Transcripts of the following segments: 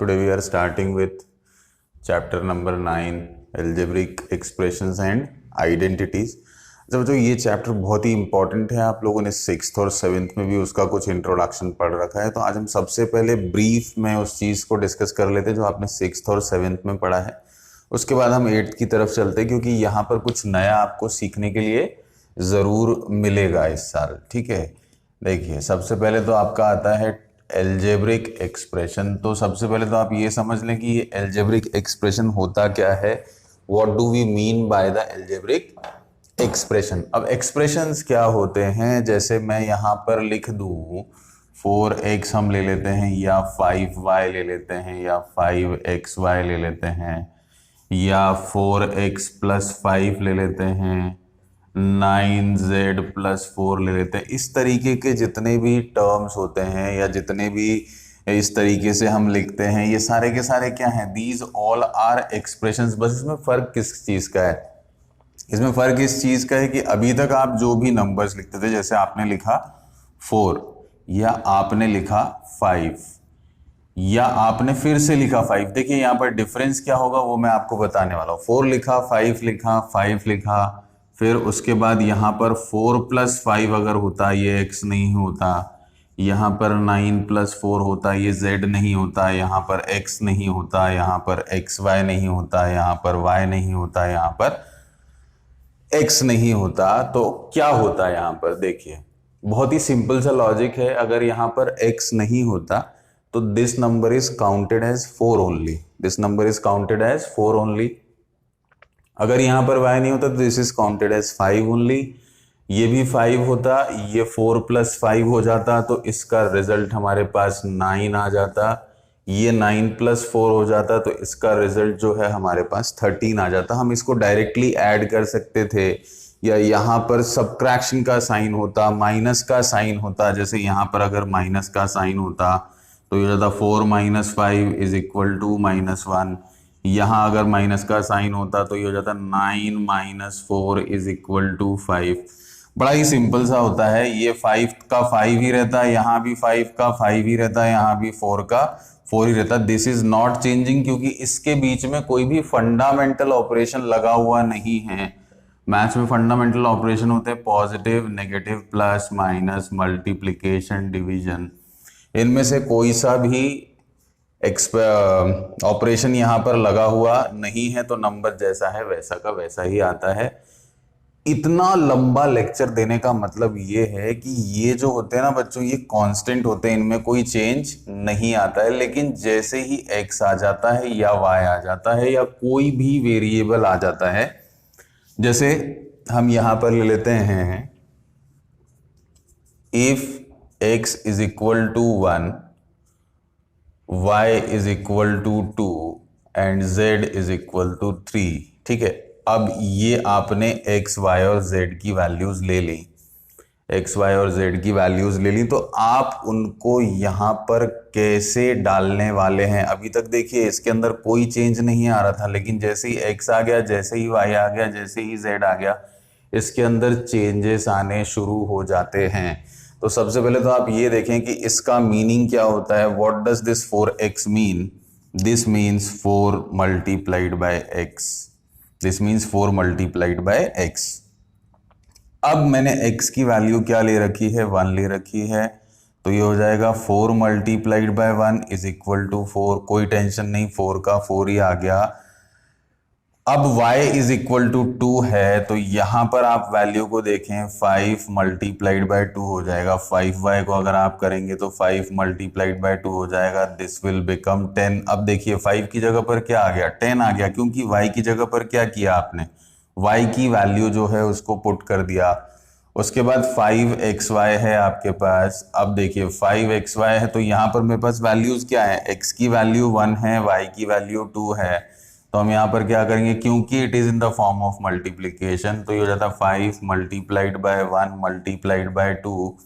Today we are starting with chapter number 9 algebraic expressions and identities। अच्छा बच्चों, ये chapter बहुत ही इंपॉर्टेंट है। आप लोगों ने 6th और 7th में भी उसका कुछ इंट्रोडक्शन पढ़ रखा है, तो आज हम सबसे पहले ब्रीफ में उस चीज़ को डिस्कस कर लेते हैं जो आपने 6th और 7th में पढ़ा है। उसके बाद हम 8th की तरफ चलते हैं, क्योंकि यहाँ पर कुछ नया आपको सीखने के लिए ज़रूर मिलेगा इस साल। ठीक है, देखिए सबसे पहले तो आपका आता है एल्जेब्रिक एक्सप्रेशन। तो सबसे पहले तो आप ये समझ लें कि ये एल्जेब्रिक एक्सप्रेशन होता क्या है। What do we mean by the algebraic expression. अब एक्सप्रेशंस क्या होते हैं, जैसे मैं यहाँ पर लिख दूँ 4x हम ले लेते हैं, या 5y ले लेते हैं, या 5xy ले लेते हैं, या 4x + 5 ले लेते हैं, 9z + 4 ले लेते हैं। इस तरीके के जितने भी टर्म्स होते हैं या जितने भी इस तरीके से हम लिखते हैं, ये सारे के सारे क्या हैं, दीज ऑल आर एक्सप्रेशंस। बस इसमें फ़र्क किस चीज़ का है, इसमें फ़र्क इस चीज़ का है कि अभी तक आप जो भी नंबर्स लिखते थे, जैसे आपने लिखा 4 या आपने लिखा 5 या आपने फिर से लिखा 5, देखिए यहाँ पर डिफरेंस क्या होगा वो मैं आपको बताने वाला हूँ। 4 लिखा, 5 लिखा, 5 लिखा, फिर उसके बाद यहाँ पर 4 + 5 अगर होता ये x नहीं होता, यहाँ पर 9 + 4 होता ये z नहीं होता, यहाँ पर x नहीं होता, यहाँ पर xy नहीं होता, यहाँ पर y नहीं होता, यहाँ पर x नहीं होता, तो क्या होता है यहाँ पर। देखिए बहुत ही सिंपल सा लॉजिक है। अगर यहाँ पर x नहीं होता तो this number is counted as 4 only, this number is counted as 4 only. अगर यहाँ पर y नहीं होता तो this is counted as 5 only. ये भी 5 होता, ये 4 + 5 हो जाता, तो इसका रिजल्ट हमारे पास 9 आ जाता। ये 9 + 4 हो जाता, तो इसका रिजल्ट जो है हमारे पास 13 आ जाता। हम इसको डायरेक्टली ऐड कर सकते थे, या यहाँ पर सब्ट्रैक्शन का साइन होता, माइनस का साइन होता। जैसे यहाँ पर अगर माइनस का साइन होता तो ये हो जाता 4 - 5 = -1। यहाँ अगर माइनस का साइन होता तो ये हो जाता 9 - 4 = 5। बड़ा ही सिंपल सा होता है। ये 5 का 5 ही रहता है, यहाँ भी 5 का 5 ही रहता है, यहाँ भी 4 का 4 ही रहता है। दिस इज नॉट चेंजिंग, क्योंकि इसके बीच में कोई भी फंडामेंटल ऑपरेशन लगा हुआ नहीं है। मैथ्स में फंडामेंटल ऑपरेशन होते हैं positive, negative, plus, minus, multiplication, division. इनमें से कोई सा भी ऑपरेशन यहाँ पर लगा हुआ नहीं है, तो नंबर जैसा है वैसा का वैसा ही आता है। इतना लंबा लेक्चर देने का मतलब ये है कि ये जो होते हैं ना बच्चों, ये कांस्टेंट होते हैं, इनमें कोई चेंज नहीं आता है। लेकिन जैसे ही x आ जाता है या y आ जाता है या कोई भी वेरिएबल आ जाता है, जैसे हम यहां पर ले लेते हैं if x = 1, y = 2 and z = 3। ठीक है, अब ये आपने x, y और z की वैल्यूज ले ली, x, y और z की वैल्यूज ले ली, तो आप उनको यहाँ पर कैसे डालने वाले हैं। अभी तक देखिए इसके अंदर कोई चेंज नहीं आ रहा था, लेकिन जैसे ही x आ गया, जैसे ही y आ गया, जैसे ही z आ गया, इसके अंदर चेंजेस आने शुरू हो जाते हैं। तो सबसे पहले तो आप ये देखें कि इसका मीनिंग क्या होता है। What does this 4x mean? This means 4 × x, this means 4 × x। अब मैंने x की वैल्यू क्या ले रखी है, 1 ले रखी है, तो ये हो जाएगा 4 × 1 = 4। कोई टेंशन नहीं, 4 का 4 ही आ गया। अब y = 2 है, तो यहां पर आप वैल्यू को देखें, 5 × 2 हो जाएगा। 5y को अगर आप करेंगे तो 5 × 2 हो जाएगा, दिस विल बिकम 10। अब देखिए 5 की जगह पर क्या आ गया, 10 आ गया, क्योंकि y की जगह पर क्या किया आपने, y की वैल्यू जो है उसको पुट कर दिया। उसके बाद 5xy है आपके पास। अब देखिए 5xy है, तो यहाँ पर मेरे पास वैल्यूज क्या है, x की वैल्यू 1 है, y की वैल्यू 2 है। तो हम यहाँ पर क्या करेंगे, क्योंकि it is in the form of multiplication, तो ये हो जाता 5 × 1 × 2।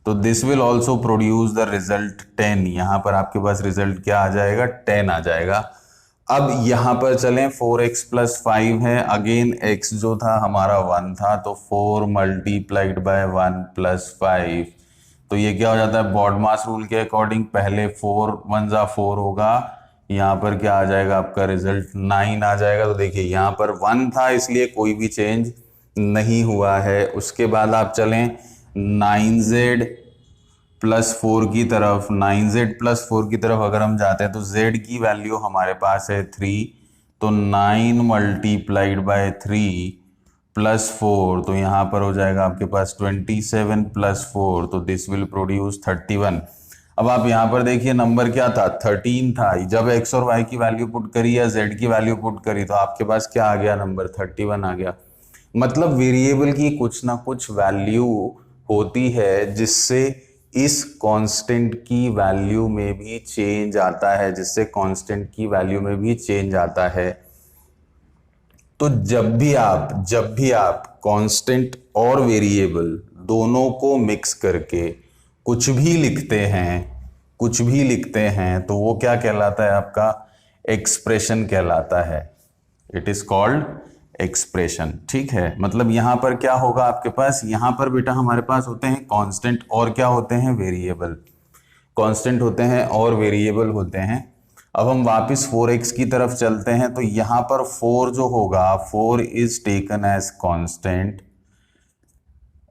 तो this will also produce the result 10। यहाँ पर आपके पास रिजल्ट क्या आ जाएगा, 10 आ जाएगा। अब यहाँ पर चलें, 4x + 5 है, अगेन x जो था हमारा 1 था, तो 4 × 1 + 5, तो ये क्या हो जाता है, बॉडमास रूल के अकॉर्डिंग पहले 4 × 1 = 4 होगा, यहाँ पर क्या आ जाएगा आपका रिजल्ट 9 आ जाएगा। तो देखिए यहाँ पर 1 था इसलिए कोई भी चेंज नहीं हुआ है। उसके बाद आप चलें 9z प्लस 4 की तरफ। 9z प्लस 4 की तरफ अगर हम जाते हैं तो z की वैल्यू हमारे पास है 3, तो 9 मल्टीप्लाइड बाय 3 प्लस 4, तो यहाँ पर हो जाएगा आपके पास 27 प्लस 4, तो दिस विल प्रोड्यूस 31। अब आप यहाँ पर देखिए नंबर क्या था, 13 था। जब x और y की वैल्यू पुट करी या z की वैल्यू पुट करी तो आपके पास क्या आ गया, नंबर 31 आ गया। मतलब वेरिएबल की कुछ ना कुछ वैल्यू होती है जिससे इस कांस्टेंट की वैल्यू में भी चेंज आता है, जिससे कांस्टेंट की वैल्यू में भी चेंज आता है। तो जब भी आप कांस्टेंट और वेरिएबल दोनों को मिक्स करके कुछ भी लिखते हैं तो वो क्या कहलाता है, आपका एक्सप्रेशन कहलाता है। It is called expression. ठीक है, मतलब यहां पर क्या होगा आपके पास, यहां पर बेटा हमारे पास होते हैं कांस्टेंट और क्या होते हैं, वेरिएबल। कांस्टेंट होते हैं और वेरिएबल होते हैं। अब हम वापस 4x की तरफ चलते हैं तो यहां पर 4 जो होगा, 4 is taken as constant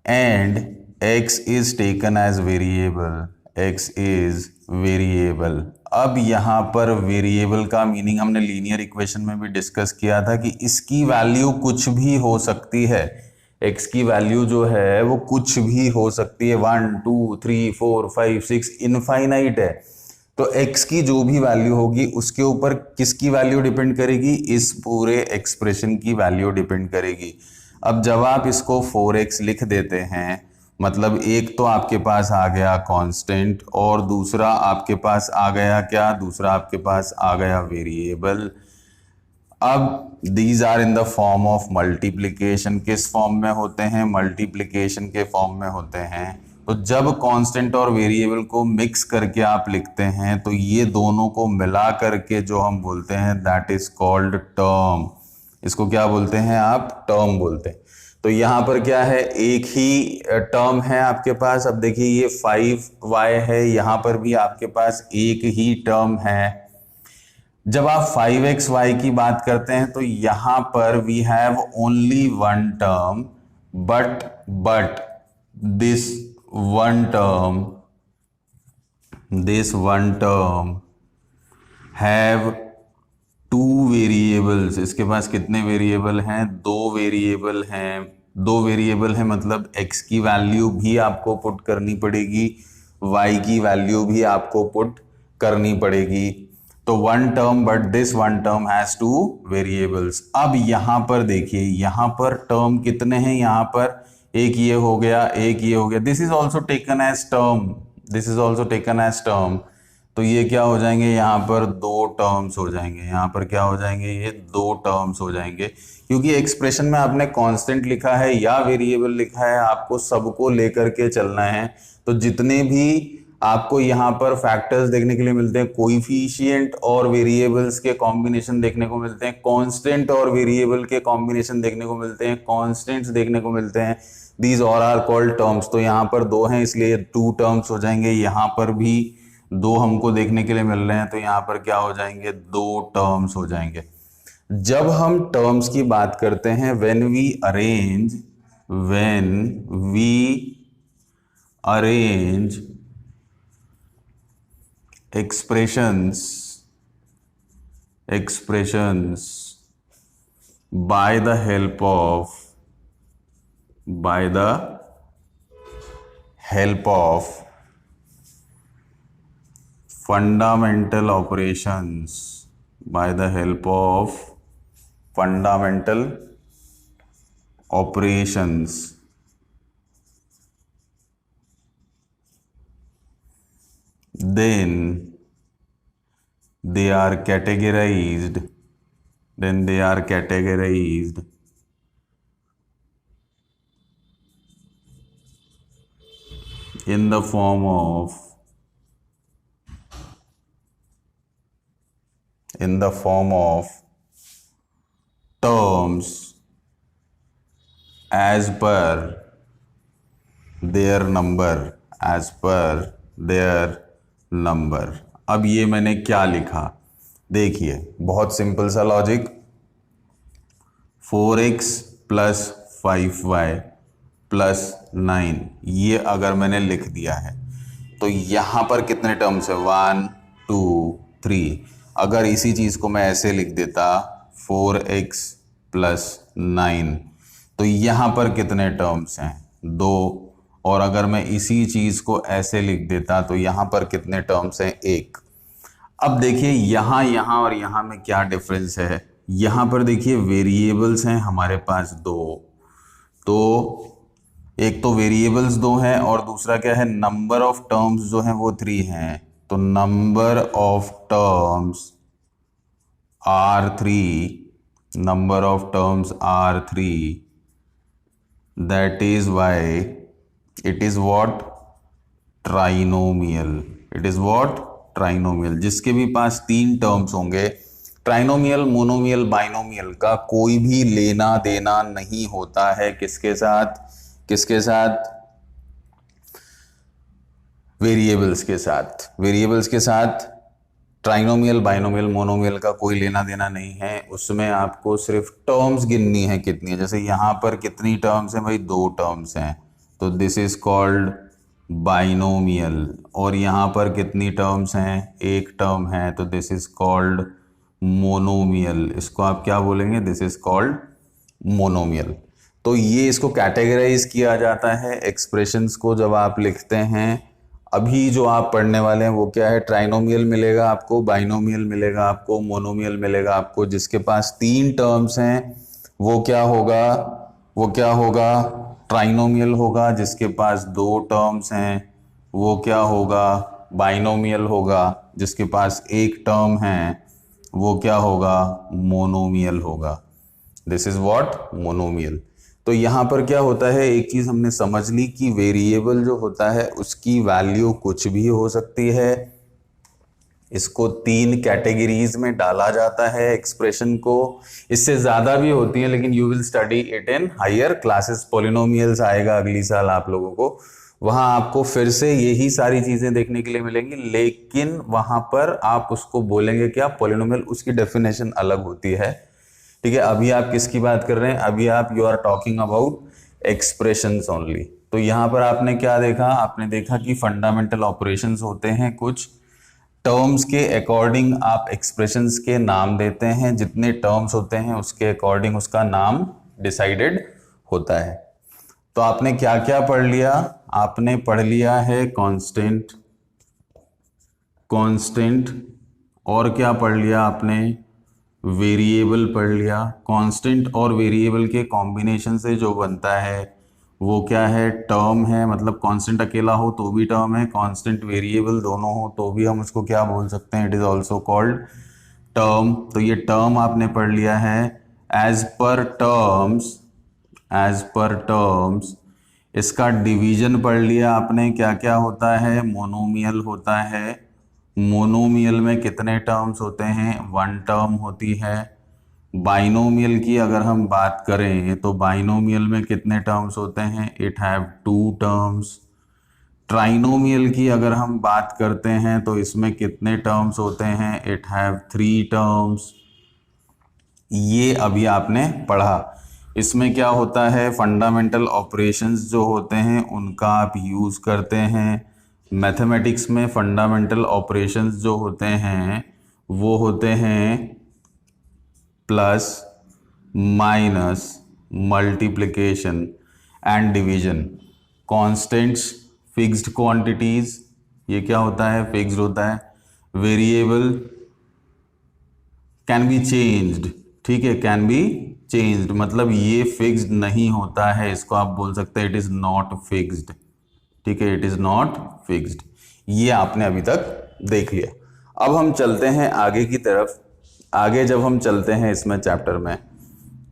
and x is taken as variable, x is variable. अब यहां पर वेरिएबल का मीनिंग हमने लीनियर इक्वेशन में भी डिस्कस किया था कि इसकी वैल्यू कुछ भी हो सकती है। x की वैल्यू जो है वो कुछ भी हो सकती है, 1 2 3 4 5 6 इनफाइनाइट है। तो x की जो भी वैल्यू होगी उसके ऊपर किसकी वैल्यू डिपेंड करेगी, इस पूरे एक्सप्रेशन की वैल्यू डिपेंड करेगी। अब जब आप इसको 4x लिख देते हैं, मतलब एक तो आपके पास आ गया कांस्टेंट और दूसरा आपके पास आ गया क्या, दूसरा आपके पास आ गया वेरिएबल। अब these are in the form of multiplication. किस फॉर्म में होते हैं, मल्टीप्लिकेशन के फॉर्म में होते हैं। तो जब कांस्टेंट और वेरिएबल को मिक्स करके आप लिखते हैं तो ये दोनों को मिला करके जो हम बोलते हैं दैट इज कॉल्ड टर्म। इसको क्या बोलते हैं आप, टर्म बोलते हैं। तो यहाँ पर क्या है, एक ही टर्म है आपके पास। अब देखिए ये 5y है, यहाँ पर भी आपके पास एक ही टर्म है। जब आप 5xy की बात करते हैं तो यहां पर we have only one term, but this one term have 2 variables. इसके पास कितने वेरिएबल हैं, 2 वेरिएबल हैं। 2 वेरिएबल हैं मतलब x की वैल्यू भी आपको पुट करनी पड़ेगी, y की वैल्यू भी आपको पुट करनी पड़ेगी। तो one term, but this one term has 2 variables. अब यहां पर देखिए, यहां पर टर्म कितने हैं, यहां पर एक ये हो गया, एक ये हो गया। This is also taken as term, तो ये क्या हो जाएंगे, यहाँ पर 2 टर्म्स हो जाएंगे। यहाँ पर क्या हो जाएंगे, ये 2 टर्म्स हो जाएंगे। क्योंकि एक्सप्रेशन में आपने कांस्टेंट लिखा है या वेरिएबल लिखा है, आपको सबको लेकर के चलना है। तो जितने भी आपको यहाँ पर फैक्टर्स देखने के लिए मिलते हैं, कोएफिशिएंट और वेरिएबल्स के कॉम्बिनेशन देखने को मिलते हैं, कांस्टेंट और वेरिएबल के कॉम्बिनेशन देखने को मिलते हैं, कांस्टेंट्स देखने को मिलते हैं, these all are called terms. तो यहाँ पर 2 हैं इसलिए 2 टर्म्स हो जाएंगे। यहाँ पर भी 2 हमको देखने के लिए मिल रहे हैं तो यहाँ पर क्या हो जाएंगे, 2 टर्म्स हो जाएंगे। जब हम टर्म्स की बात करते हैं, when we arrange expressions by the help of fundamental operations, then they are categorized in the form of terms as per their number। अब ये मैंने क्या लिखा, देखिए बहुत सिंपल सा logic, 4x plus 5y plus 9, ये अगर मैंने लिख दिया है तो यहां पर कितने टर्म्स है, 1 2 3। अगर इसी चीज को मैं ऐसे लिख देता 4x प्लस 9, तो यहां पर कितने टर्म्स हैं, 2। और अगर मैं इसी चीज को ऐसे लिख देता तो यहां पर कितने टर्म्स हैं, 1। अब देखिए यहां और यहां में क्या डिफरेंस है। यहां पर देखिए वेरिएबल्स हैं हमारे पास 2, तो एक तो वेरिएबल्स 2 हैं और दूसरा क्या है, नंबर ऑफ टर्म्स जो है वो 3 हैं। तो number of terms are 3, number of terms are 3, that is why it is what, trinomial. It is what, trinomial. जिसके भी पास 3 टर्म्स होंगे, ट्राइनोमियल, मोनोमियल, बाइनोमियल का कोई भी लेना देना नहीं होता है किसके साथ, किसके साथ, वेरिएबल्स के साथ। वेरिएबल्स के साथ ट्राइनोमियल, बाइनोमियल, मोनोमियल का कोई लेना देना नहीं है। उसमें आपको सिर्फ टर्म्स गिननी है कितनी है। जैसे यहां पर कितनी टर्म्स हैं भाई, 2 टर्म्स हैं, तो दिस इज कॉल्ड बाइनोमियल। और यहां पर कितनी टर्म्स हैं, 1 टर्म है, तो दिस इज कॉल्ड मोनोमियल। इसको आप क्या बोलेंगे, दिस इज कॉल्ड मोनोमियल। तो ये इसको कैटेगराइज किया जाता है एक्सप्रेशंस को जब आप लिखते हैं। अभी जो आप पढ़ने वाले हैं वो क्या है, ट्राइनोमियल मिलेगा आपको, बाइनोमियल मिलेगा आपको, मोनोमियल मिलेगा आपको। जिसके पास 3 टर्म्स हैं वो क्या होगा, वो क्या होगा, ट्राइनोमियल होगा। जिसके पास 2 टर्म्स हैं वो क्या होगा, बाइनोमियल होगा। जिसके पास 1 टर्म है वो क्या होगा, मोनोमियल होगा। This is what, monomial. तो यहां पर क्या होता है, एक चीज हमने समझ ली कि वेरिएबल जो होता है उसकी वैल्यू कुछ भी हो सकती है। इसको 3 कैटेगरीज में डाला जाता है एक्सप्रेशन को। इससे ज्यादा भी होती है लेकिन you will study it in higher classes. Polynomials आएगा अगली साल आप लोगों को, वहां आपको फिर से यही सारी चीजें देखने के लिए मिलेंगी, लेकिन वहां पर आप उसको बोलेंगे क्या, पॉलिनोमियल। उसकी डेफिनेशन अलग होती है, ठीक है। अभी आप किसकी बात कर रहे हैं, अभी आप you are talking about expressions only. तो यहां पर आपने क्या देखा, आपने देखा कि फंडामेंटल ऑपरेशंस होते हैं कुछ, टर्म्स के अकॉर्डिंग आप एक्सप्रेशंस के नाम देते हैं। जितने टर्म्स होते हैं उसके अकॉर्डिंग उसका नाम डिसाइडेड होता है। तो आपने क्या क्या पढ़ लिया, आपने पढ़ लिया है कांस्टेंट, कांस्टेंट, और क्या पढ़ लिया आपने, वेरिएबल पढ़ लिया। कांस्टेंट और वेरिएबल के कॉम्बिनेशन से जो बनता है वो क्या है, टर्म है। मतलब कांस्टेंट अकेला हो तो भी टर्म है, कांस्टेंट वेरिएबल दोनों हो तो भी हम उसको क्या बोल सकते हैं, it is also called term. तो ये टर्म आपने पढ़ लिया है। As per terms, as per terms, इसका डिवीजन पढ़ लिया आपने, क्या क्या होता है, मोनोमियल होता है। मोनोमियल में कितने टर्म्स होते हैं, 1 टर्म होती है। बाइनोमियल की अगर हम बात करें तो बाइनोमियल में कितने टर्म्स होते हैं, इट हैव 2 टर्म्स। ट्राइनोमियल की अगर हम बात करते हैं तो इसमें कितने टर्म्स होते हैं, इट हैव 3 टर्म्स। ये अभी आपने पढ़ा। इसमें क्या होता है, फंडामेंटल ऑपरेशंस जो होते हैं उनका आप यूज़ करते हैं। मैथमेटिक्स में फंडामेंटल ऑपरेशंस जो होते हैं वो होते हैं plus, minus, multiplication and division. Constants, fixed quantities, ये क्या होता है, फिक्स्ड होता है। वेरिएबल कैन बी चेंज्ड, ठीक है, कैन बी चेंज्ड, मतलब ये फिक्स्ड नहीं होता है, इसको आप बोल सकते हैं इट इज नॉट फिक्स्ड, ठीक है, इट इज नॉट फिक्स्ड। ये आपने अभी तक देख लिया। अब हम चलते हैं आगे की तरफ। आगे जब हम चलते हैं इसमें चैप्टर में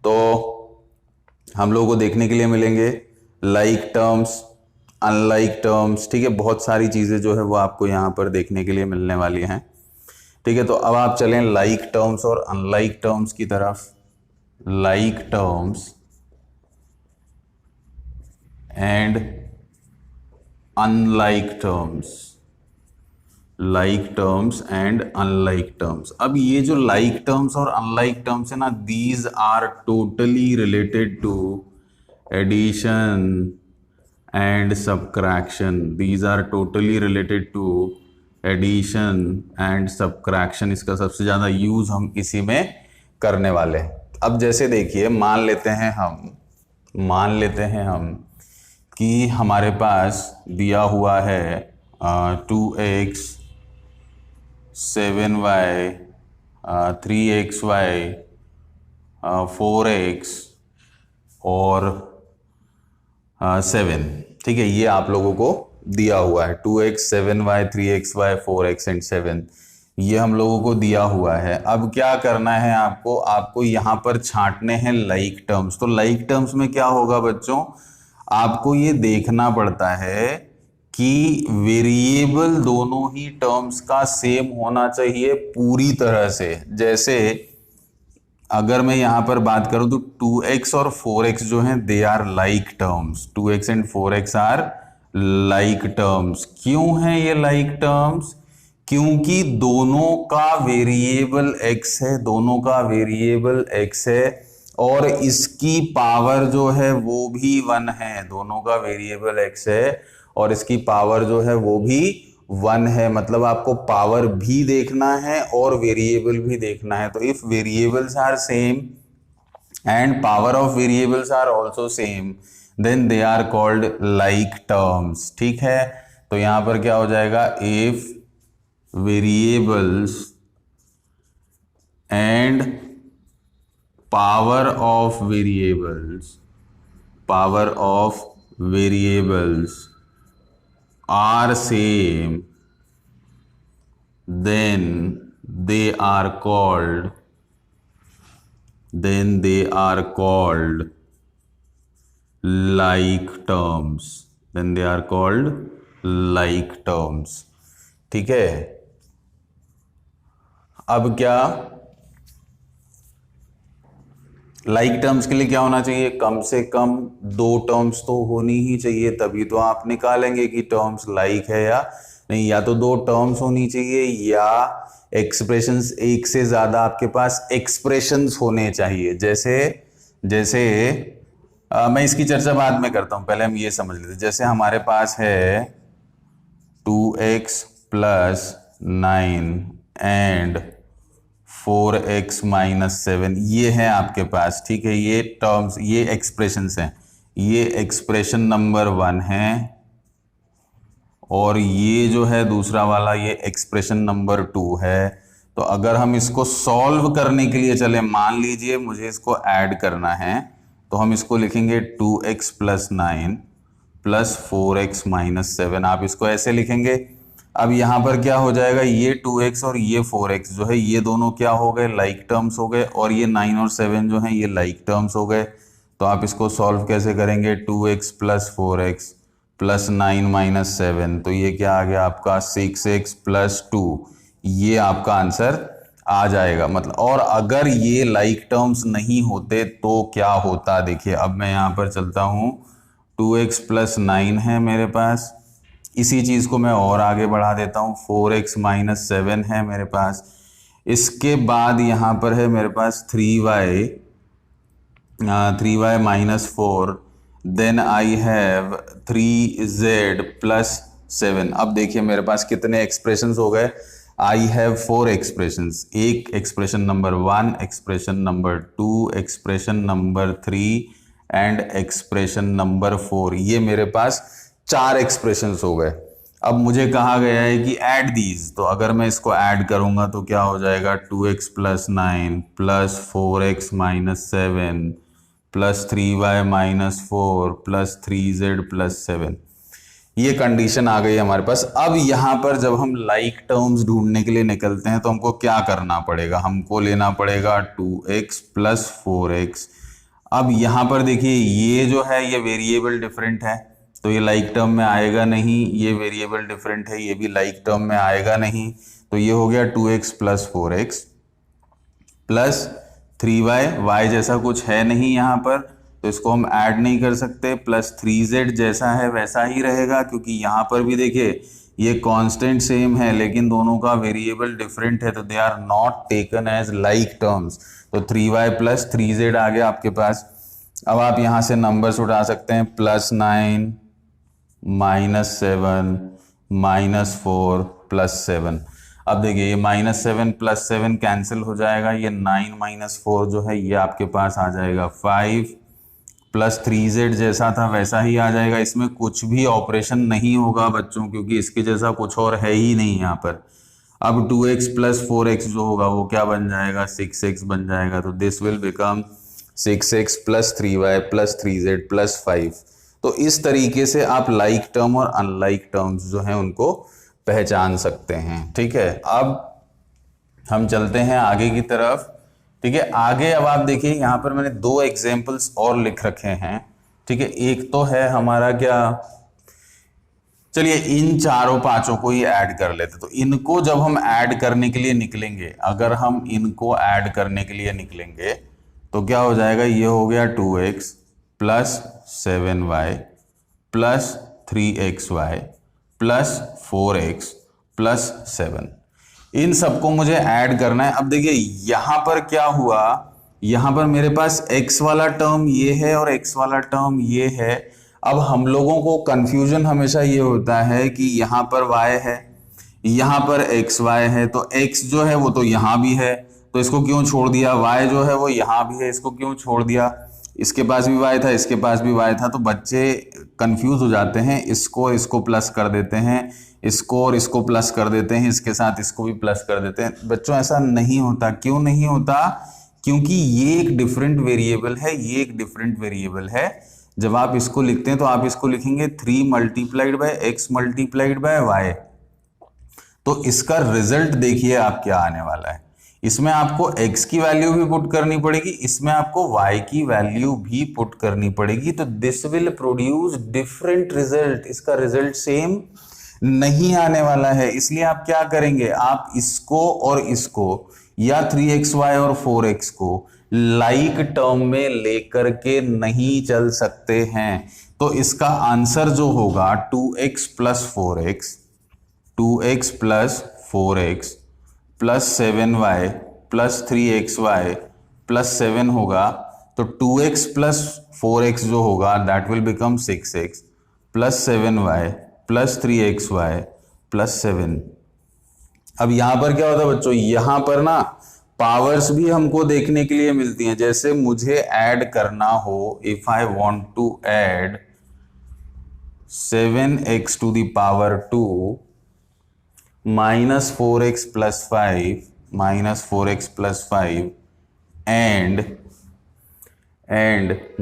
तो हम लोगों को देखने के लिए मिलेंगे लाइक टर्म्स, अनलाइक टर्म्स, ठीक है, बहुत सारी चीजें जो है वो आपको यहां पर देखने के लिए मिलने वाली हैं, ठीक है। तो अब आप चलें लाइक टर्म्स और अनलाइक टर्म्स की तरफ। Like terms and unlike terms. Like terms and unlike terms. अब ये जो लाइक टर्म्स और अनलाइक टर्म्स है ना, these are totally related to addition and subtraction. These are totally related to addition and subtraction. इसका सबसे ज़्यादा यूज़ हम इसी में करने वाले हैं। अब जैसे देखिए, मान लेते हैं हम कि हमारे पास दिया हुआ है 2x 7y 3xy 4x और 7। ठीक है, ये आप लोगों को दिया हुआ है 2x 7y 3xy 4x and 7, ये हम लोगों को दिया हुआ है। अब क्या करना है आपको यहाँ पर छांटने हैं लाइक टर्म्स। तो लाइक टर्म्स में क्या होगा बच्चों, आपको ये देखना पड़ता है कि वेरिएबल दोनों ही टर्म्स का सेम होना चाहिए पूरी तरह से। जैसे अगर मैं यहां पर बात करूं तो 2x और 4x जो हैं they are like terms. 2x and 4x are like terms. क्यों है ये लाइक टर्म्स? क्योंकि दोनों का वेरिएबल x है, दोनों का वेरिएबल x है और इसकी पावर जो है वो भी 1 है। दोनों का वेरिएबल x है और इसकी पावर जो है वो भी 1 है। मतलब आपको पावर भी देखना है और वेरिएबल भी देखना है। तो if variables are same and power of variables are also same then they are called like terms. ठीक है, तो यहां पर क्या हो जाएगा, if variables and power of variables are same then they are called like terms। then they are called like terms। ठीक है, अब क्या लाइक टर्म्स के लिए क्या होना चाहिए, कम से कम 2 टर्म्स तो होनी ही चाहिए, तभी तो आप निकालेंगे कि टर्म्स लाइक है या नहीं। या तो 2 टर्म्स होनी चाहिए या एक्सप्रेशंस, एक से ज्यादा आपके पास एक्सप्रेशंस होने चाहिए। जैसे मैं इसकी चर्चा बाद में करता हूं, पहले हम ये समझ लेते। जैसे हमारे पास है 2x + 9 एंड 4x - 7, ये है आपके पास। ठीक है, ये टर्म्स, ये एक्सप्रेशंस हैं। ये एक्सप्रेशन नंबर 1 है और ये जो है दूसरा वाला, ये एक्सप्रेशन नंबर 2 है। तो अगर हम इसको सॉल्व करने के लिए चले, मान लीजिए मुझे इसको ऐड करना है, तो हम इसको लिखेंगे 2x + 9 + 4x - 7। आप इसको ऐसे लिखेंगे। अब यहां पर क्या हो जाएगा, ये 2x और ये 4x जो है ये दोनों क्या हो गए, लाइक टर्म्स हो गए, और ये 9 और 7 जो है ये लाइक टर्म्स हो गए। तो आप इसको सॉल्व कैसे करेंगे, 2x + 4x + 9 - 7, तो ये क्या आ गया आपका 6x + 2, ये आपका आंसर आ जाएगा। मतलब, और अगर ये लाइक टर्म्स नहीं होते तो क्या होता, देखिए अब मैं यहां पर चलता हूं, 2x + 9 है मेरे पास, इसी चीज को मैं और आगे बढ़ा देता हूं, 4x - 7 है मेरे पास। इसके बाद यहां पर है मेरे पास 3y - 4, then I have 3z + 7। अब देखिए मेरे पास कितने एक्सप्रेशंस हो गए, आई हैव 4 एक्सप्रेशंस। एक expression number 1, expression number 2, expression number 3 and expression number 4, ये मेरे पास 4 एक्सप्रेशंस हो गए। अब मुझे कहा गया है कि ऐड दीज, तो अगर मैं इसको ऐड करूंगा तो क्या हो जाएगा, 2x + 9 + 4x - 7 + 3y - 4 + 3z + 7, ये कंडीशन आ गई हमारे पास। अब यहां पर जब हम लाइक टर्म्स ढूंढने के लिए निकलते हैं तो हमको क्या करना पड़ेगा, हमको लेना पड़ेगा 2x + 4x। अब यहां पर देखिए ये जो है ये वेरिएबल डिफरेंट है, तो ये लाइक टर्म में आएगा नहीं। ये वेरिएबल डिफरेंट है, ये भी लाइक टर्म में आएगा नहीं। तो ये हो गया 2x + 4x + 3y, y जैसा कुछ है नहीं यहाँ पर, तो इसको हम ऐड नहीं कर सकते। + 3z जैसा है वैसा ही रहेगा, क्योंकि यहाँ पर भी देखिए ये कांस्टेंट सेम है लेकिन दोनों का वेरिएबल डिफरेंट है, तो they are not taken as like terms. तो 3y प्लस 3z आ गया आपके पास। अब आप यहां से नंबर्स उठा सकते हैं, +9 -7 -4 +7। अब देखिए ये -7 +7 कैंसिल हो जाएगा, ये 9 - 4 जो है ये आपके पास आ जाएगा 5 प्लस 3z जैसा था वैसा ही आ जाएगा। इसमें कुछ भी ऑपरेशन नहीं होगा बच्चों, क्योंकि इसके जैसा कुछ और है ही नहीं यहाँ पर। अब 2x प्लस 4x जो होगा वो क्या बन जाएगा, 6x बन जाएगा। तो this will become 6x plus 3y plus 3z plus 5। तो इस तरीके से आप लाइक टर्म और अनलाइक टर्म्स जो हैं उनको पहचान सकते हैं। ठीक है, अब हम चलते हैं आगे की तरफ। ठीक है, आगे अब आप देखिए यहाँ पर मैंने 2 एग्जाम्पल्स और लिख रखे हैं। ठीक है, एक तो है हमारा क्या, चलिए इन चारों पांचों को ही ऐड कर लेते। तो इनको जब हम ऐड करने के लिए निकलेंगे, अगर हम इनको ऐड करने के लिए निकलेंगे तो क्या हो जाएगा, ये हो गया 2x plus 7y plus 3xy plus 4x plus 7। इन सबको मुझे ऐड करना है। अब देखिए यहां पर क्या हुआ, यहां पर मेरे पास x वाला टर्म ये है और x वाला टर्म ये है। अब हम लोगों को कंफ्यूजन हमेशा ये होता है कि यहां पर y है, यहां पर xy है, तो x जो है वो तो यहां भी है तो इसको क्यों छोड़ दिया, y जो है वो यहां भी है इसको क्यों छोड़ दिया, इसके पास भी y था इसके पास भी y था। तो बच्चे कंफ्यूज हो जाते हैं, इसको प्लस कर देते हैं, इसको और इसको प्लस कर देते हैं, इसके साथ इसको भी प्लस कर देते हैं। बच्चों ऐसा नहीं होता। क्यों नहीं होता, क्योंकि ये एक डिफरेंट वेरिएबल है, ये एक डिफरेंट वेरिएबल है। जब आप इसको लिखते हैं तो आप इसको लिखेंगे 3 multiplied by x multiplied by y। तो इसका रिजल्ट देखिए आप क्या आने वाला है। इसमें आपको x की वैल्यू भी पुट करनी पड़ेगी, इसमें आपको y की वैल्यू भी पुट करनी पड़ेगी। तो this will produce different result, इसका रिजल्ट सेम नहीं आने वाला है। इसलिए आप क्या करेंगे, आप इसको और इसको या 3xy और 4x को लाइक टर्म में लेकर के नहीं चल सकते हैं। तो इसका आंसर जो होगा 2x plus 4x, 2x plus 4x plus 7y plus 3xy plus 7 होगा। तो 2x प्लस 4x जो होगा that will become 6x plus 7y plus 3xy plus 7। अब यहां पर क्या होता है बच्चों, यहां पर ना पावर्स भी हमको देखने के लिए मिलती हैं। जैसे मुझे ऐड करना हो, if I want to add 7x to the power 2 minus 4x plus 5 minus 4x plus 5 and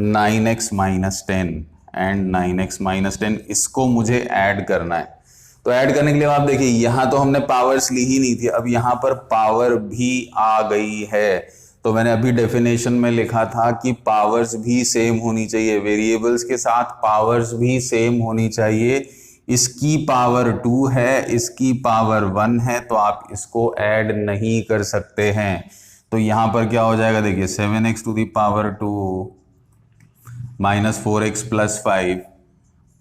9x minus 10 and 9x minus 10, इसको मुझे ऐड करना है। तो ऐड करने के लिए आप देखिए यहां तो हमने पावर्स ली ही नहीं थी, अब यहां पर पावर भी आ गई है। तो मैंने अभी डेफिनेशन में लिखा था कि पावर्स भी सेम होनी चाहिए, वेरिएबल्स के साथ पावर्स भी सेम होनी चाहिए। इसकी पावर 2 है, इसकी पावर 1 है, तो आप इसको ऐड नहीं कर सकते हैं। तो यहां पर क्या हो जाएगा, देखिए 7x to the power 2 minus 4x plus 5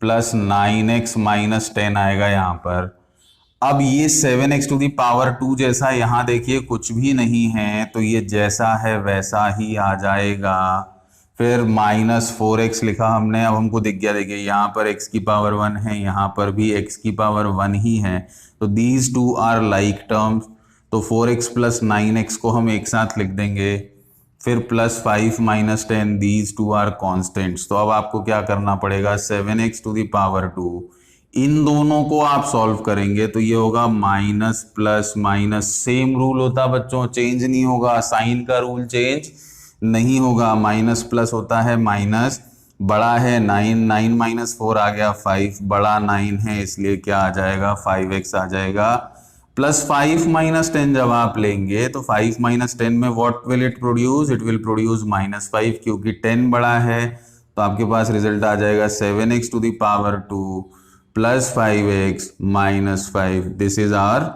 plus 9x minus 10 आएगा यहां पर। अब ये 7x टू द पावर 2 जैसा यहां देखिए कुछ भी नहीं है, तो ये जैसा है वैसा ही आ जाएगा। फिर माइनस 4x लिखा हमने, अब हमको दिख गया, देखिए यहाँ पर x की पावर 1 है, यहाँ पर भी x की पावर 1 ही है। तो these two are like terms. तो 4x प्लस 9x को हम एक साथ लिख देंगे। फिर plus 5 minus 10, these two are constants. तो अब आपको क्या करना पड़ेगा, 7x टू द पावर 2, इन दोनों को आप सॉल्व करेंगे तो ये होगा minus plus minus. Same rule होता बच्चों, चेंज नहीं होगा, साइन का रूल चेंज नहीं होगा। माइनस प्लस होता है माइनस, बड़ा है 9, 9 माइनस 4 आ गया 5, बड़ा 9 है इसलिए क्या आ जाएगा 5x आ जाएगा। प्लस 5 माइनस 10 जब आप लेंगे तो 5 माइनस 10 में what will it produce, it will produce minus 5, क्योंकि 10 बड़ा है। तो आपके पास रिजल्ट आ जाएगा 7x to the power 2 plus 5x minus 5। This is our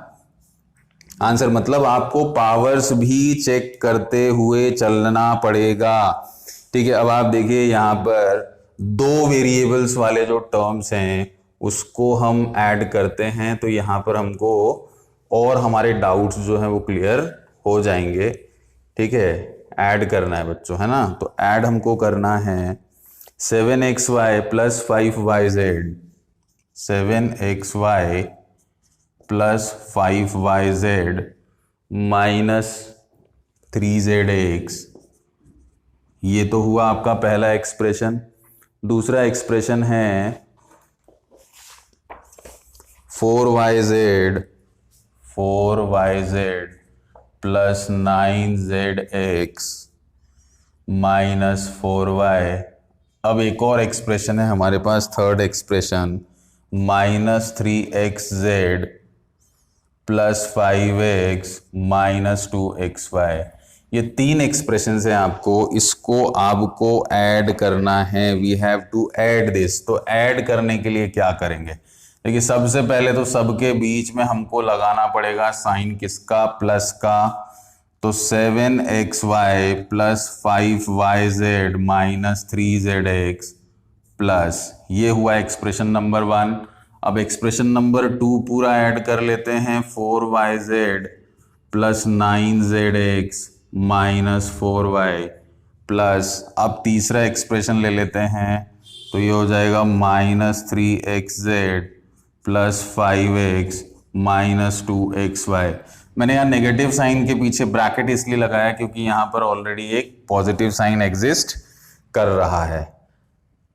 answer. मतलब आपको पावर्स भी चेक करते हुए चलना पड़ेगा। ठीक है, अब आप देखिए यहाँ पर 2 वेरिएबल्स वाले जो टर्म्स हैं उसको हम ऐड करते हैं तो यहाँ पर हमको और हमारे डाउट्स जो हैं वो क्लियर हो जाएंगे। ठीक है, ऐड करना है बच्चों, है ना। तो ऐड हमको करना है 7xy plus 5yz, 7xy plus 5yz minus 3zx। ये तो हुआ आपका पहला एक्सप्रेशन। दूसरा एक्सप्रेशन है 4yz plus 9zx minus 4y। अब एक और एक्सप्रेशन है हमारे पास, third expression, minus 3xz plus 5x minus 2xy। ये तीन एक्सप्रेशन हैं आपको, इसको आपको ऐड करना है। We have to add this. तो ऐड करने के लिए क्या करेंगे? देखिए, सबसे पहले तो सबके बीच में हमको लगाना पड़ेगा साइन किसका? प्लस का। तो 7xy plus 5yz minus 3zx plus, ये हुआ एक्सप्रेशन नंबर 1। अब एक्सप्रेशन नंबर 2 पूरा ऐड कर लेते हैं, 4yz plus 9zx minus 4y plus, अब तीसरा एक्सप्रेशन ले लेते हैं, तो ये हो जाएगा minus 3xz plus 5x minus 2xy। मैंने यहाँ नेगेटिव साइन के पीछे ब्रैकेट इसलिए लगाया क्योंकि यहाँ पर ऑलरेडी एक पॉजिटिव साइन एग्जिस्ट कर रहा है।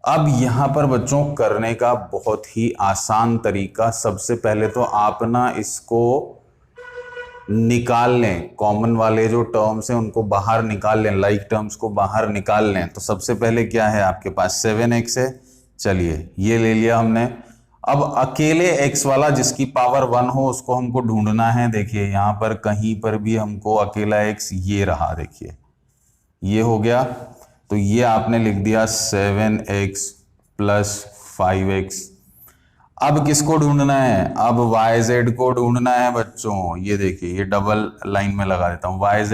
अब यहाँ पर बच्चों करने का बहुत ही आसान तरीका, सबसे पहले तो आप ना इसको निकाल लें, कॉमन वाले जो टर्म्स हैं उनको बाहर निकाल लें, लाइक टर्म्स को बाहर निकाल लें। तो सबसे पहले क्या है आपके पास? 7x है, चलिए ये ले लिया हमने। अब अकेले x वाला जिसकी पावर 1 हो उसको हमको ढूंढना है। देखिए यहाँ पर कहीं पर भी हमको अकेला x, ये रहा, देखिए ये हो गया। तो ये आपने लिख दिया 7x प्लस 5x। अब किसको ढूंढना है? अब yz को ढूंढना है बच्चों। ये देखिए, ये डबल लाइन में लगा देता हूँ, yz,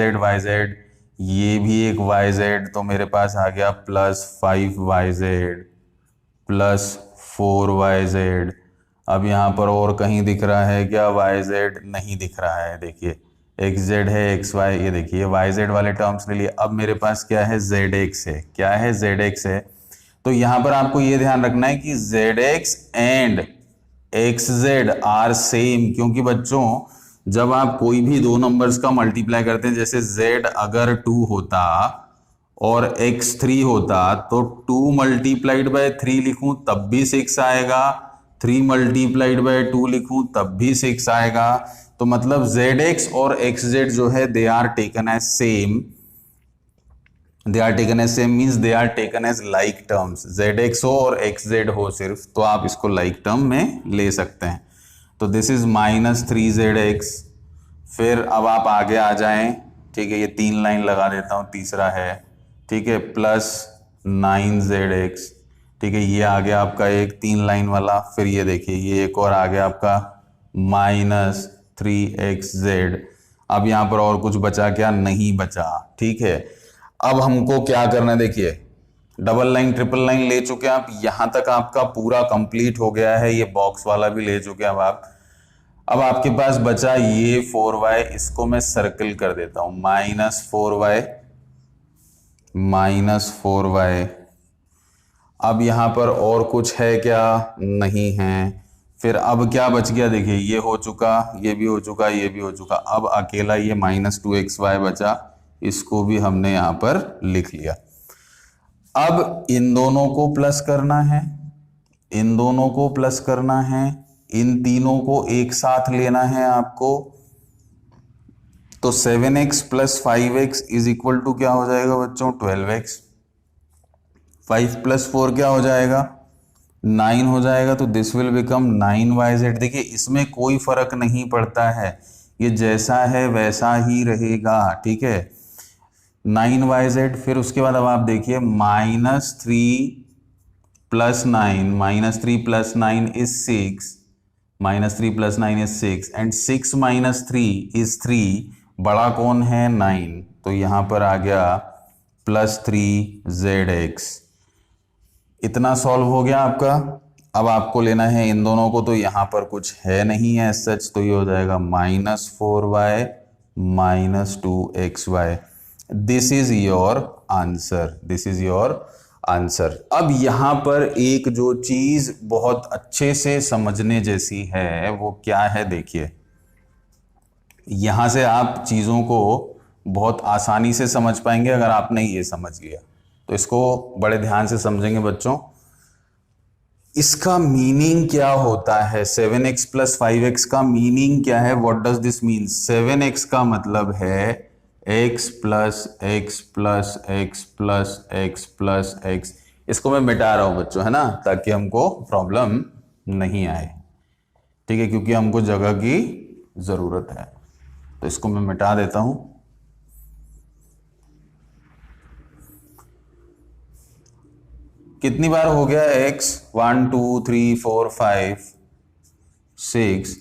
ये भी एक yz, तो मेरे पास आ गया प्लस 5yz प्लस 4yz। अब यहाँ पर और कहीं दिख रहा है क्या? yz नहीं दिख रहा है। देखिए xz है, xy, ये देखिए yz वाले टर्म्स ले लिए। अब मेरे पास क्या है? zx है। क्या है? zx है। तो यहाँ पर आपको ये ध्यान रखना है कि zx and xz are same, क्योंकि बच्चों जब आप कोई भी दो नंबर्स का मल्टीप्लाई करते हैं, जैसे z अगर 2 होता और x 3 होता, तो 2 मल्टीप्लाइड बाय 3 लिखूं तब भी 6 आएगा, 3 मल्टीप्लाइड बाय 2 लिखूं तब भी 6 आएगा। तो मतलब zx और xz जो है they are taken as same, they are taken as same means they are taken as like terms. zx हो और xz हो सिर्फ, तो आप इसको लाइक टर्म में ले सकते हैं। तो दिस इज माइनस 3zx। फिर अब आप आगे आ जाएं, ठीक है, ये 3 लाइन लगा देता हूं, तीसरा है, ठीक है, प्लस 9zx, ठीक है, ये आ गया आपका एक 3 लाइन वाला। फिर ये देखिए, ये एक और आ गया आपका माइनस 3xz। अब यहाँ पर और कुछ बचा क्या? नहीं बचा, ठीक है। अब हमको क्या करना है? देखिए डबल लाइन ट्रिपल लाइन ले चुके हैं आप, यहां तक आपका पूरा कंप्लीट हो गया है, ये बॉक्स वाला भी ले चुके हैं अब आपके पास बचा ये 4y, इसको मैं सर्कल कर देता हूं, माइनस 4y। अब यहां पर और कुछ है क्या? नहीं है। फिर अब क्या बच गया? देखिए ये हो चुका, ये भी हो चुका, ये भी हो चुका। अब अकेला ये माइनस 2xy बचा, इसको भी हमने यहां पर लिख लिया। अब इन दोनों को प्लस करना है, इन दोनों को प्लस करना है, इन तीनों को एक साथ लेना है आपको। तो 7x plus 5x is equal to क्या हो जाएगा बच्चों? 12x। 5 प्लस 4 क्या हो जाएगा? 9 हो जाएगा। तो दिस विल बिकम 9yz। देखिए इसमें कोई फर्क नहीं पड़ता है, ये जैसा है वैसा ही रहेगा, ठीक है, 9yz। फिर उसके बाद अब आप देखिए minus 3 plus 9, minus 3 plus 9 is 6, minus 3 plus 9 is 6 and 6 minus 3 is 3। बड़ा कौन है? 9। तो यहां पर आ गया प्लस 3zx। इतना सॉल्व हो गया आपका। अब आपको लेना है इन दोनों को, तो यहाँ पर कुछ है नहीं है सच, तो ये हो जाएगा -4y -2xy। This is your answer, this is your answer. अब यहाँ पर एक जो चीज बहुत अच्छे से समझने जैसी है वो क्या है, देखिए यहां से आप चीजों को बहुत आसानी से समझ पाएंगे अगर आपने ये समझ लिया, तो इसको बड़े ध्यान से समझेंगे बच्चों। इसका मीनिंग क्या होता है, 7x + 5x का मीनिंग क्या है, what does this mean? 7x का मतलब है x + x + x + x + x। इसको मैं मिटा रहा हूं बच्चों, है ना, ताकि हमको प्रॉब्लम नहीं आए, ठीक है, क्योंकि हमको जगह की जरूरत है। तो इसको मैं मिटा देता हूं। कितनी बार हो गया x? 1 2 3 4 5 6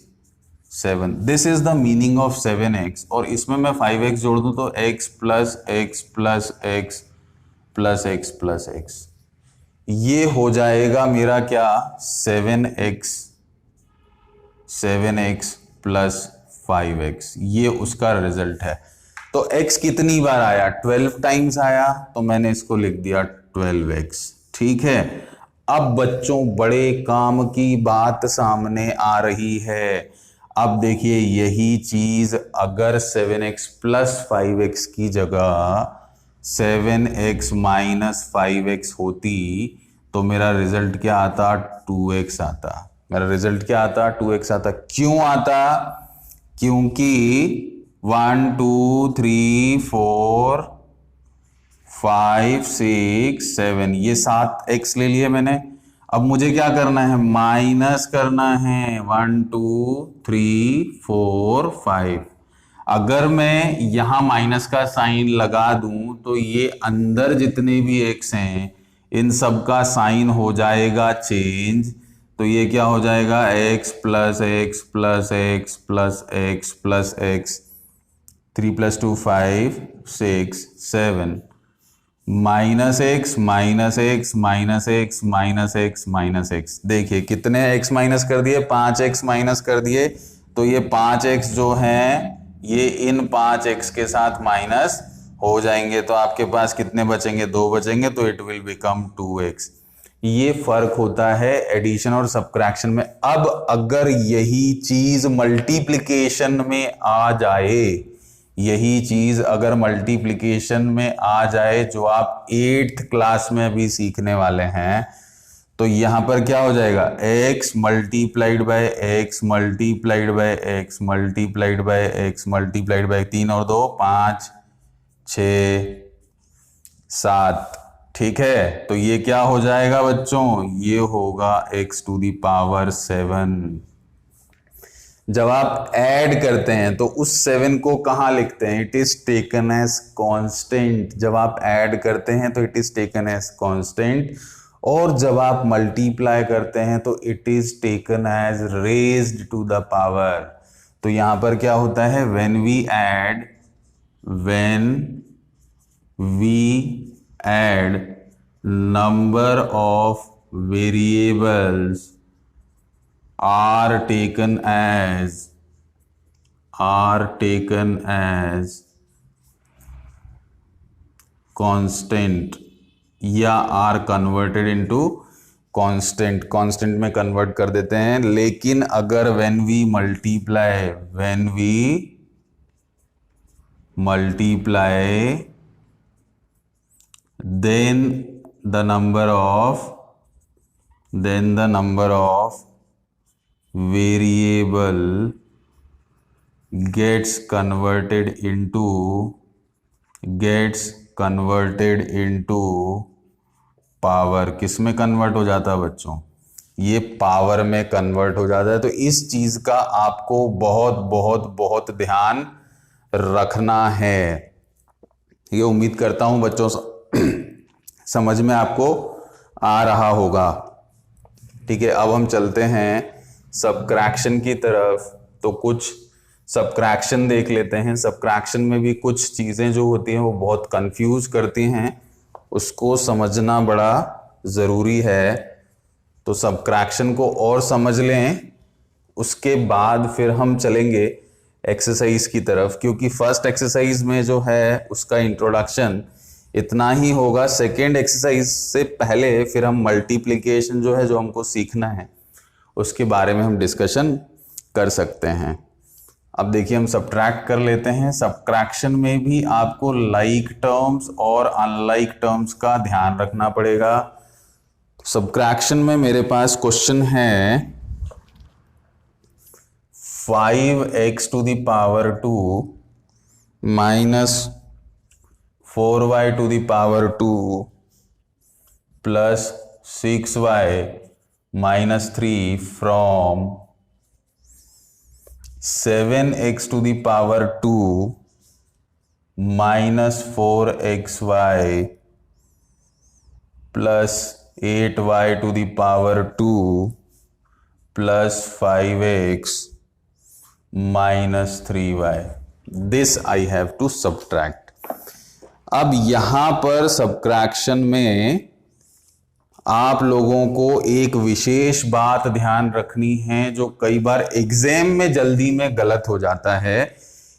7। This is the meaning of 7x। और इसमें मैं 5x जोड़ दूं तो x + x + x + x + x, ये हो जाएगा मेरा क्या, 7x + 5x, ये उसका रिजल्ट है। तो x कितनी बार आया? 12 टाइम्स आया, तो मैंने इसको लिख दिया 12x, ठीक है। अब बच्चों बड़े काम की बात सामने आ रही है। अब देखिए यही चीज अगर 7x + 5x की जगह 7x - 5x होती तो मेरा रिजल्ट क्या आता? 2x आता। मेरा रिजल्ट क्या आता? 2x आता। क्यों आता? क्योंकि 1 2 3 4 5 6 7 ये 7x ले लिए मैंने। अब मुझे क्या करना है? माइनस करना है। 1 2 3 4 5। अगर मैं यहां माइनस का साइन लगा दूं तो ये अंदर जितने भी x हैं इन सब का साइन हो जाएगा चेंज। तो ये क्या हो जाएगा? x + x + x + x + x, 3 + 2 5 6 7, -x -x -x -x -x। देखिए कितने x माइनस कर दिए? 5x माइनस कर दिए। तो ये 5x जो है ये इन 5x के साथ माइनस हो जाएंगे, तो आपके पास कितने बचेंगे? 2 बचेंगे, तो इट विल बिकम 2x। ये फर्क होता है एडिशन और सब्ट्रैक्शन में। अब अगर यही चीज मल्टीप्लिकेशन में आ जाए, यही चीज अगर मल्टीप्लिकेशन में आ जाए जो आप 8th क्लास में अभी सीखने वाले हैं, तो यहां पर क्या हो जाएगा? x × x × x × x × 3 और 2 5 6 7, ठीक है। तो ये क्या हो जाएगा बच्चों? ये होगा x⁻⁷। जब आप ऐड करते हैं तो उस 7 को कहां लिखते हैं? It is taken as constant. जब आप ऐड करते हैं तो it is taken as constant, और जब आप मल्टीप्लाई करते हैं तो it is taken as raised to the power. तो यहां पर क्या होता है? When we add number of variables are taken as constant या are converted into constant में कन्वर्ट कर देते हैं। लेकिन अगर when we multiply then the number of variable gets converted into power. किस में कन्वर्ट हो जाता है बच्चों? ये पावर में कन्वर्ट हो जाता है। तो इस चीज का आपको बहुत बहुत बहुत ध्यान रखना है। ये उम्मीद करता हूं बच्चों समझ में आपको आ रहा होगा, ठीक है। अब हम चलते हैं सब्ट्रैक्शन की तरफ। तो कुछ सब्ट्रैक्शन देख लेते हैं। सब्ट्रैक्शन में भी कुछ चीजें जो होती हैं वो बहुत कंफ्यूज करती हैं, उसको समझना बड़ा जरूरी है। तो सब्ट्रैक्शन को और समझ लें, उसके बाद फिर हम चलेंगे एक्सरसाइज की तरफ, क्योंकि फर्स्ट एक्सरसाइज में जो है उसका इंट्रोडक्शन इतना ही होगा। सेकेंड एक्सरसाइज से पहले फिर हम मल्टीप्लिकेशन जो है, जो हमको सीखना है, उसके बारे में हम डिस्कशन कर सकते हैं। अब देखिए हम सब्ट्रैक्ट कर लेते हैं। सब्ट्रैक्शन में भी आपको लाइक टर्म्स और अनलाइक टर्म्स का ध्यान रखना पड़ेगा। सब्ट्रैक्शन में मेरे पास क्वेश्चन है 5x to the power 2 minus 4y to the power 2 plus 6y minus 3 from 7x to the power 2 minus 4xy plus 8y to the power 2 plus 5x minus 3y. This I have to subtract. अब यहां पर subtraction में आप लोगों को एक विशेष बात ध्यान रखनी है, जो कई बार एग्जाम में जल्दी में गलत हो जाता है।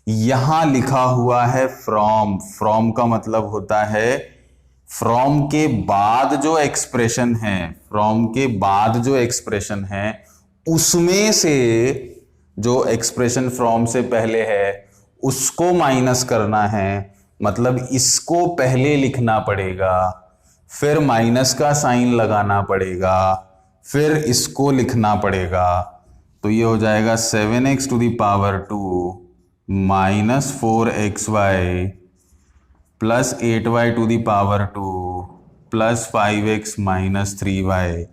यहां लिखा हुआ है फ्रॉम। फ्रॉम का मतलब होता है फ्रॉम के बाद जो एक्सप्रेशन है, फ्रॉम के बाद जो एक्सप्रेशन है उसमें से जो एक्सप्रेशन फ्रॉम से पहले है उसको माइनस करना है। मतलब इसको पहले लिखना पड़ेगा, फिर माइनस का साइन लगाना पड़ेगा, फिर इसको लिखना पड़ेगा। तो ये हो जाएगा 7x to the power 2 minus 4xy plus 8y to the power 2 plus 5x minus 3y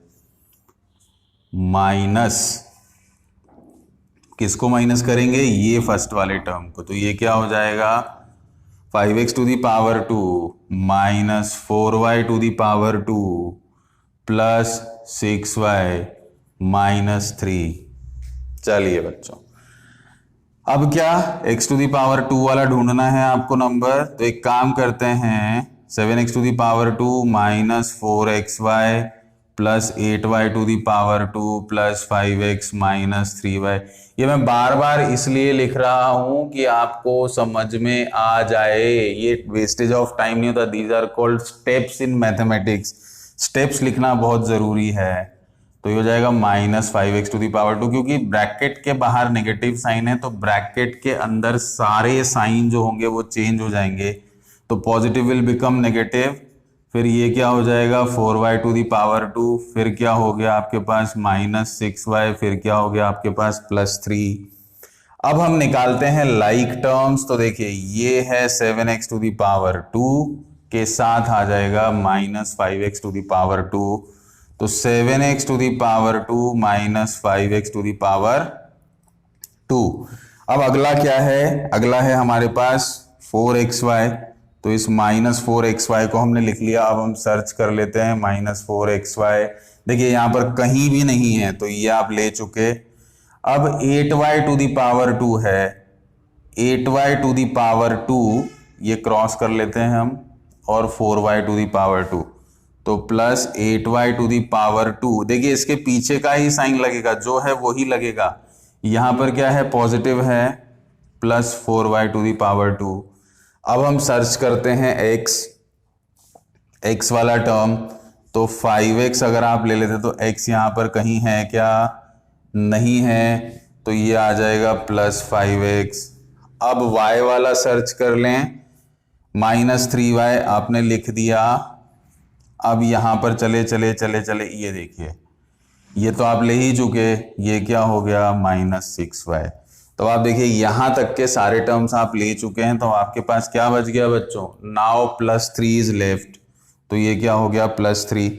minus किसको माइनस करेंगे? ये फर्स्ट वाले टर्म को। तो ये क्या हो जाएगा 5x to the power 2 minus 4y to the power 2 plus 6y minus 3। चलिए बच्चों, अब क्या x to the power 2 वाला ढूंढना है आपको नंबर। तो एक काम करते हैं 7x to the power 2 minus 4xy plus 8y to the power 2 plus 5x minus 3y। ये मैं बार बार इसलिए लिख रहा हूं कि आपको समझ में आ जाए। ये वेस्टेज ऑफ टाइम नहीं होता। These are called steps in mathematics. Steps लिखना बहुत जरूरी है। तो ये हो जाएगा minus 5x to the power 2, क्योंकि ब्रैकेट के बाहर नेगेटिव साइन है तो ब्रैकेट के अंदर सारे साइन जो होंगे वो चेंज हो जाएंगे। तो पॉजिटिव विल बिकम नेगेटिव। फिर ये क्या हो जाएगा 4y टू दी पावर 2, फिर क्या हो गया आपके पास माइनस 6y, फिर क्या हो गया आपके पास प्लस 3। अब हम निकालते हैं लाइक टर्म्स। तो देखिए ये है 7x टू दी पावर 2 के साथ आ जाएगा minus 5x to the power 2। तो 7x to the power 2 minus 5x to the power 2। अब अगला क्या है? अगला है हमारे पास 4xy। तो इस माइनस 4xy को हमने लिख लिया। अब हम सर्च कर लेते हैं माइनस 4xy। देखिए यहां पर कहीं भी नहीं है तो ये आप ले चुके। अब 8y टू दी पावर 2 है, 8y टू दी पावर 2 ये क्रॉस कर लेते हैं हम, और 4y टू दी पावर 2। तो plus 8y to the power 2। देखिए इसके पीछे का ही साइन लगेगा, जो है वही लगेगा। यहां पर क्या है? पॉजिटिव है, plus 4y to the power 2। अब हम सर्च करते हैं x वाला टर्म। तो 5x अगर आप ले लेते तो x यहां पर कहीं है क्या? नहीं है। तो ये आ जाएगा प्लस 5x। अब y वाला सर्च कर लें, माइनस 3y आपने लिख दिया। अब यहां पर चले चले चले चले, ये देखिए ये तो आप ले ही चुके। ये क्या हो गया? Minus 6y। तो आप देखिए यहां तक के सारे टर्म्स आप ले चुके हैं। तो आपके पास क्या बच गया बच्चों? Now plus 3 is left. तो ये क्या हो गया? प्लस 3।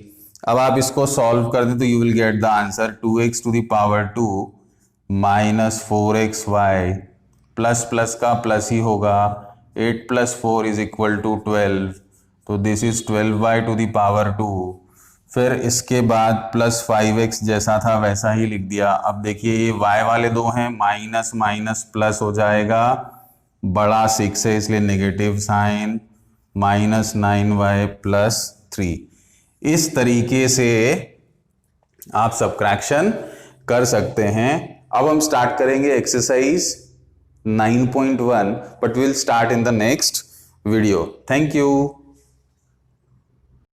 अब आप इसको सॉल्व कर दें तो you will get the answer 2x to the power 2 minus 4xy। Plus plus का प्लस ही होगा। 8 प्लस 4 इज इक्वल टू 12। तो this is 12y to the power 2। फिर इसके बाद प्लस 5x जैसा था वैसा ही लिख दिया। अब देखिए ये y वाले दो हैं, माइनस माइनस प्लस हो जाएगा। बड़ा 6 है इसलिए negative sign, minus 9y plus 3। इस तरीके से आप सबट्रैक्शन कर सकते हैं। अब हम स्टार्ट करेंगे exercise 9.1, but will start in the next video. Thank you.